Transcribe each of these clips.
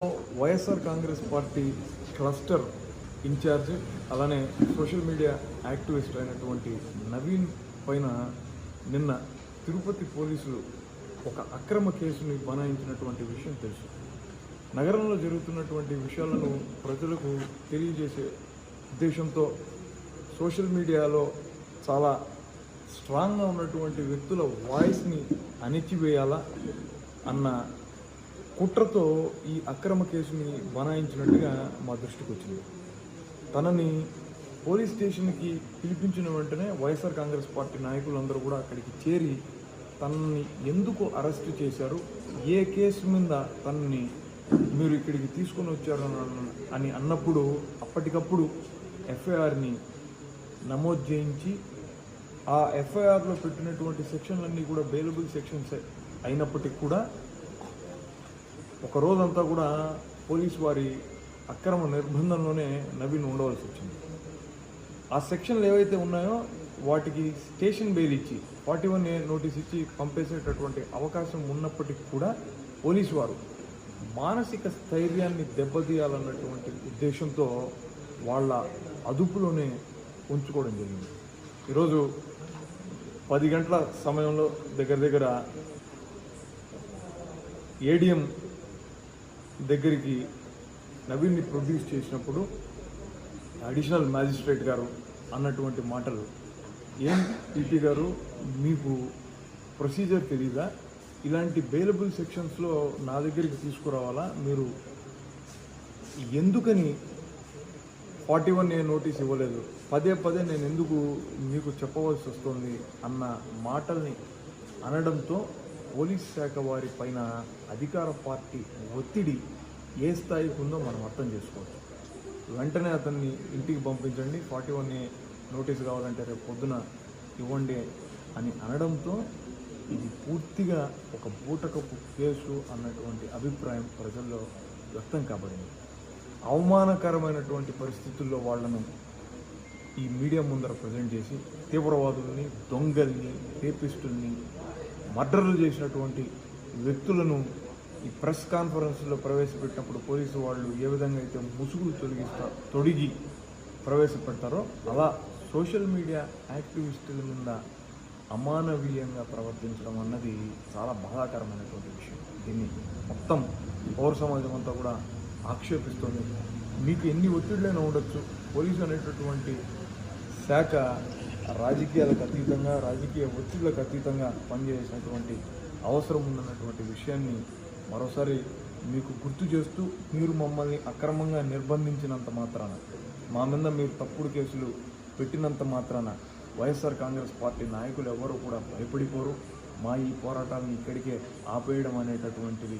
YSR Congress party cluster incharge అలానే social media activist అయినటువంటి నవీన్ పైన నిన్న తిరుపతి పోలీసులు ఒక అక్రమ కేసుని బనాయించినటువంటి విషయం తెలుసు. నగరంలో జరుగుతున్నటువంటి విషయాలను ప్రజలకు తెలియజేసే ఉద్దేశంతో సోషల్ మీడియాలో చాలా స్ట్రాంగ్గా ఉన్నటువంటి వ్యక్తుల వాయిస్ని అణిచివేయాలా అన్న కుట్రతో ఈ అక్రమ కేసుని బనాయించినట్టుగా మా దృష్టికి వచ్చింది. తనని పోలీస్ స్టేషన్కి పిలిపించిన వెంటనే వైఎస్ఆర్ కాంగ్రెస్ పార్టీ నాయకులందరూ కూడా అక్కడికి చేరి తనని ఎందుకు అరెస్ట్ చేశారు, ఏ కేసు మీద తనని మీరు ఇక్కడికి తీసుకొని వచ్చారు అని అన్నప్పుడు అప్పటికప్పుడు ఎఫ్ఐఆర్ని నమోదు చేయించి ఆ ఎఫ్ఐఆర్లో పెట్టినటువంటి సెక్షన్లన్నీ కూడా బెయిలబుల్ సెక్షన్స్ అయినప్పటికీ కూడా ఒక రోజంతా కూడా పోలీసు వారి అక్రమ నిర్బంధంలోనే నవీన్ ఉండవలసి వచ్చింది. ఆ సెక్షన్లు ఏవైతే ఉన్నాయో వాటికి స్టేషన్ బెయిల్ ఇచ్చి 41A నోటీస్ ఇచ్చి పంపేసేటటువంటి అవకాశం ఉన్నప్పటికీ కూడా పోలీసు వారు మానసిక స్థైర్యాన్ని దెబ్బతీయాలన్నటువంటి ఉద్దేశంతో వాళ్ళ అదుపులోనే ఉంచుకోవడం జరిగింది. ఈరోజు 10 గంటల సమయంలో దగ్గర ఏడిఎం దగ్గరికి నవీన్ని ప్రొడ్యూస్ చేసినప్పుడు అడిషనల్ మ్యాజిస్ట్రేట్ గారు అన్నటువంటి మాటలు, ఏం పీపీ గారు మీకు ప్రొసీజర్ తెలీదా, ఇలాంటి బెయిలబుల్ సెక్షన్స్లో నా దగ్గరికి తీసుకురావాలా, మీరు ఎందుకని 41A నోటీస్ ఇవ్వలేదు, పదే నేను ఎందుకు మీకు చెప్పవలసి వస్తుంది అన్న మాటల్ని అనడంతో పోలీస్ శాఖ వారి పైన అధికార పార్టీ ఒత్తిడి ఏ స్థాయికి ఉందో మనం అర్థం చేసుకోవచ్చు. వెంటనే అతన్ని ఇంటికి పంపించండి, 41A నోటీస్ కావాలంటే రేపు పొద్దున ఇవ్వండి అని అనడంతో ఇది పూర్తిగా ఒక బూటకపు కేసు అన్నటువంటి అభిప్రాయం ప్రజల్లో వ్యక్తం కాబడింది. అవమానకరమైనటువంటి పరిస్థితుల్లో వాళ్లను ఈ మీడియా ముందర ప్రజెంట్ చేసి తీవ్రవాదుల్ని, దొంగల్ని, రేపిస్టుల్ని, మర్డర్లు చేసినటువంటి వ్యక్తులను ఈ ప్రెస్ కాన్ఫరెన్స్లో ప్రవేశపెట్టినప్పుడు పోలీసు వాళ్ళు ఏ విధంగా అయితే ముసుగులు తొడిగి ప్రవేశపెడతారో అలా సోషల్ మీడియా యాక్టివిస్టుల మీద అమానవీయంగా ప్రవర్తించడం అన్నది చాలా బాధాకరమైనటువంటి విషయం. దీన్ని మొత్తం పౌర సమాజం అంతా కూడా ఆక్షేపిస్తుంది. మీకు ఎన్ని ఒత్తిడిలైనా ఉండొచ్చు, పోలీసు అనేటటువంటి శాఖ రాజకీయాలకు అతీతంగా, రాజకీయ ఒత్తిళ్లకు అతీతంగా పనిచేసినటువంటి అవసరం ఉందన్నటువంటి విషయాన్ని మరోసారి మీకు గుర్తు చేస్తూ, మీరు మమ్మల్ని అక్రమంగా నిర్బంధించినంత మాత్రాన, మా మీద మీరు తప్పుడు కేసులు పెట్టినంత మాత్రాన వైఎస్ఆర్ కాంగ్రెస్ పార్టీ నాయకులు ఎవరు కూడా భయపడిపోరు. మా ఈ పోరాటాలను ఇక్కడికే ఆపేయడం అనేటటువంటివి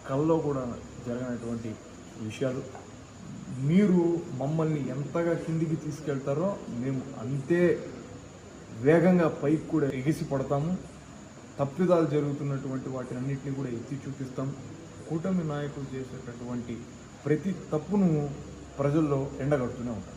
కల్లో కూడా జరగనటువంటి విషయాలు. మీరు మమ్మల్ని ఎంతగా కిందికి తీసుకెళ్తారో మేము అంతే వేగంగా పైకి కూడా ఎగిసి పడతాము. తప్పిదాలు జరుగుతున్నటువంటి వాటిని అన్నింటినీ కూడా ఎత్తి చూపిస్తాం. కూటమి నాయకులు చేసేటటువంటి ప్రతి తప్పును ప్రజల్లో ఎండగడుతూనే ఉంటాం.